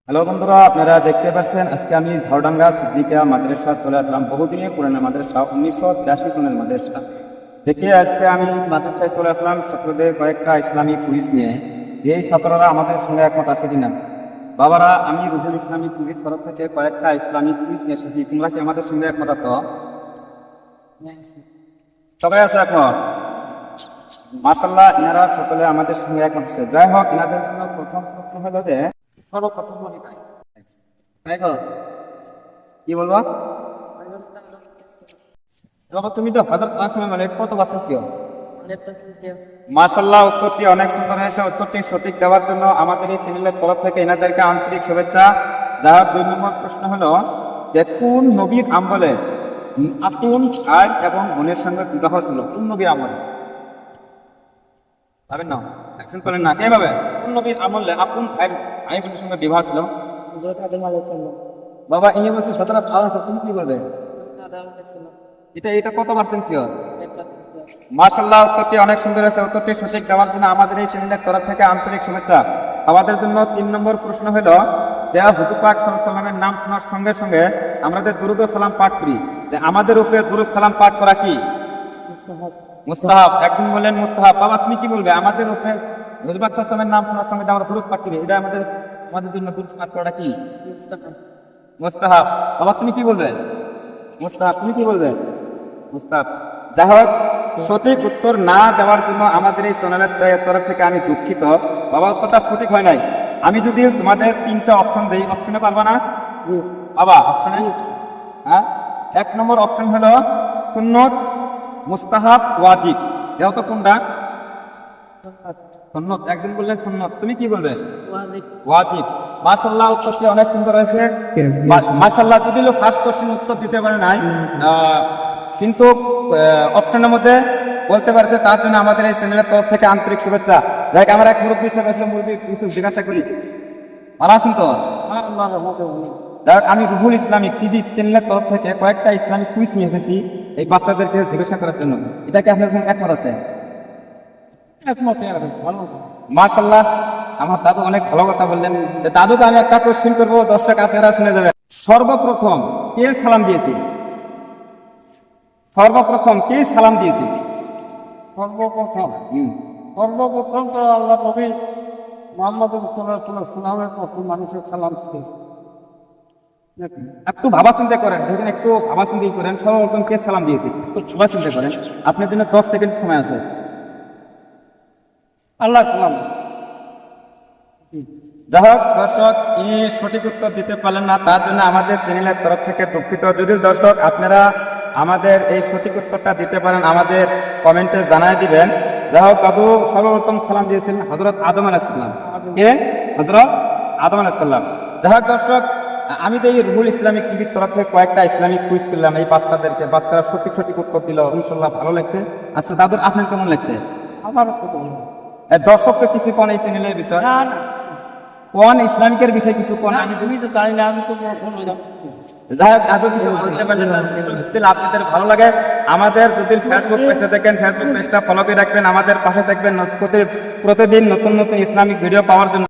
Hello বন্ধুরা, আপনারা দেখতে পাচ্ছেন আজকে আমি ঝাউডাঙ্গা সিদ্দিকা মাদ্রাসা চলে আসলাম। বহুদিনের পুরানো মাদ্রাসা, 1983 সনের মাদ্রাসা দেখে আজকে আমি মাদ্রাসায় চলে আসলাম ছাত্রদের কয়েকটা ইসলামী কুইজ নিয়ে। এই ছাত্ররা আমাদের সঙ্গে একমত আছে কিনা? বাবারা, আমি রুহুল ইসলামী কুইজ তরফ থেকে কয়েকটা ইসলামী কুইজ নিয়ে এসেছি। তোমরা কি আমাদের সঙ্গে একমত আছো? সবাই আছে একমত? মাশাআল্লাহ, এনারা সকলে আমাদের সঙ্গে একমত আছে। যাই হোক, এনাদের জন্য প্রথম প্রশ্ন হলো যে সর্বপ্রথম কি বলবো? তুমি তো হযরত কাসেম কত বছর প্রিয়? মাশাআল্লাহ, উত্তরটি অনেক সুন্দর হয়েছে। উত্তরটি সঠিক দেওয়ার জন্য আমাদের এই চ্যানেলের তরফ থেকে এনাদেরকে আন্তরিক শুভেচ্ছা। যার 2 নম্বর প্রশ্ন হলো যে কোন নবীর আমলে আপন ভাই এবং বোনের সঙ্গে বিবাহ ছিল? কোন নবীর আমলে? পাবেন না, অ্যাকশন করেন না। কে পাবে? কোন নবীর আমলে আপন ভাই বোনের সঙ্গে বিবাহ ছিল? বাবা, ইনি বলছে 17 তুমি কি বলবে? এটা কত পার্সেন্ট শিওর? মাশাআল্লাহ, উত্তরটি অনেক সুন্দর হয়েছে। উত্তরটি সঠিক দেওয়ার জন্য আমাদের এই চ্যানেলের তরফ থেকে আন্তরিক শুভেচ্ছা। আমাদের জন্য 3 নম্বর প্রশ্ন হলো যে হুজুর পাক সাল্লাল্লাহু আলাইহি ওয়াসাল্লামের নাম শোনার সঙ্গে সঙ্গে আমরা যে দুরূদ ও সালাম পাঠ করি, যে আমাদের উপরে দুরূদ সালাম পাঠ করা কি মুস্তাহাব? একজন বললেন মুস্তাহাব। বাবা, তুমি কি বলবে? আমাদের উপরে হুজুর পাক সাল্লাল্লাহু আলাইহি ওয়াসাল্লামের নাম শোনার সঙ্গে আমরা দুরূদ পাঠ করি, এটা আমাদের জন্য দুরূদ পাঠ করাটা কি মুস্তাহাব? বাবা, তুমি কি বলবে? মুস্তাহাব। তুমি কি বলবে? মুস্তাহাব। যাই হোক, সঠিক উত্তর না দেওয়ার জন্য আমাদের এই চ্যানেলের তরফ থেকে আমি দুঃখিত। বাবা, উত্তরটা সঠিক হয় নাই। আমি যদি তোমাদের 3টা অপশন দিই, অপশনে পারবা না বাবা? অপশনে হ্যাঁ, 1 নম্বর অপশন হলো সুন্নত, মুস্তাহাব, ওয়াজিব। এও তো কোনটা? সুন্নত। একজন বললেন সুন্নত, তুমি কি বলবে? ওয়াজিব। মাশাআল্লাহ, উত্তরটি অনেক সুন্দর হয়েছে। মাশাআল্লাহ, যদি ফার্স্ট কোশ্চেন উত্তর দিতে পারে নাই কিন্তু অপশনের মধ্যে বলতে পারছে, তার জন্য আমাদের এই চ্যানেলের তরফ থেকে আন্তরিক শুভেচ্ছা। যাই আমার এক মুরব্বী হিসেবে আসলে মুরব্বী কিছু জিজ্ঞাসা করি, ভালো আছেন তো? যাই হোক, আমি রুহুল ইসলামিক টিভি চ্যানেলের তরফ থেকে কয়েকটা ইসলামিক কুইজ নিয়ে এসেছি এই বাচ্চাদেরকে জিজ্ঞাসা করার জন্য। এটা কি আপনার সঙ্গে একমত আছে? মাশাআল্লাহ, আমার দাদু অনেক ভালো কথা বললেন। দাদুকে আমি একটা কোশ্চেন করবো, দর্শক আপনারা শুনে যাবেন। সর্বপ্রথম কে সালাম দিয়েছে? সর্বপ্রথম কে সালাম দিয়েছে? সর্বপ্রথম তো আল্লাহ নবী মুহাম্মদ সাল্লাল্লাহু আলাইহি ওয়াসাল্লামের প্রথম মানুষের সালাম ছিল। একটু ভাবা চিন্তা করেন, দেখেন, একটু ভাবা চিন্তা করেন। সর্বপ্রথম কে সালাম দিয়েছে? একটু ভাবা চিন্তা করেন। আপনার জন্য 10 সেকেন্ড সময় আছে। আল্লাহ সালাম। যাই হোক দর্শক, ইনি সঠিক উত্তর দিতে পারলেন না, তার জন্য আমাদের চ্যানেলের তরফ থেকে দুঃখিত। যদি দর্শক আপনারা আমাদের এই সঠিক উত্তরটা দিতে পারেন, আমাদের কমেন্টে জানাই দিবেন। যাই হোক, দাদু সর্বপ্রথম সালাম দিয়েছেন হযরত আদম আলাইহিস সালাম। কে? হযরত আদম আলাইহিস সালাম। যাই হোক দর্শক, আমি তো এই রুহুল ইসলামিক টিভির তরফ থেকে কয়েকটা ইসলামিক কুইজ করলাম এই বাচ্চাদেরকে। বাচ্চারা সঠিক উত্তর দিল, ইনশাআল্লাহ ভালো লাগছে। আচ্ছা দাদুর আপনার কেমন লাগছে? আমার খুব ভালো। দর্শককে কিছু কোন এই চ্যানেলের বিষয় কোন ইসলামিকের বিষয় কিছু কোন? তুমি তো জানি না, আমি তো ফোন হইলাম। যাই হোক, দাদু কিছু বলতে পারলেন না। যদি আপনাদের ভালো লাগে, আমাদের যদি ফেসবুক পেজে দেখেন, ফেসবুক পেজটা ফলো করে রাখবেন, আমাদের পাশে থাকবেন। প্রতিদিন নতুন নতুন ইসলামিক ভিডিও পাওয়ার জন্য।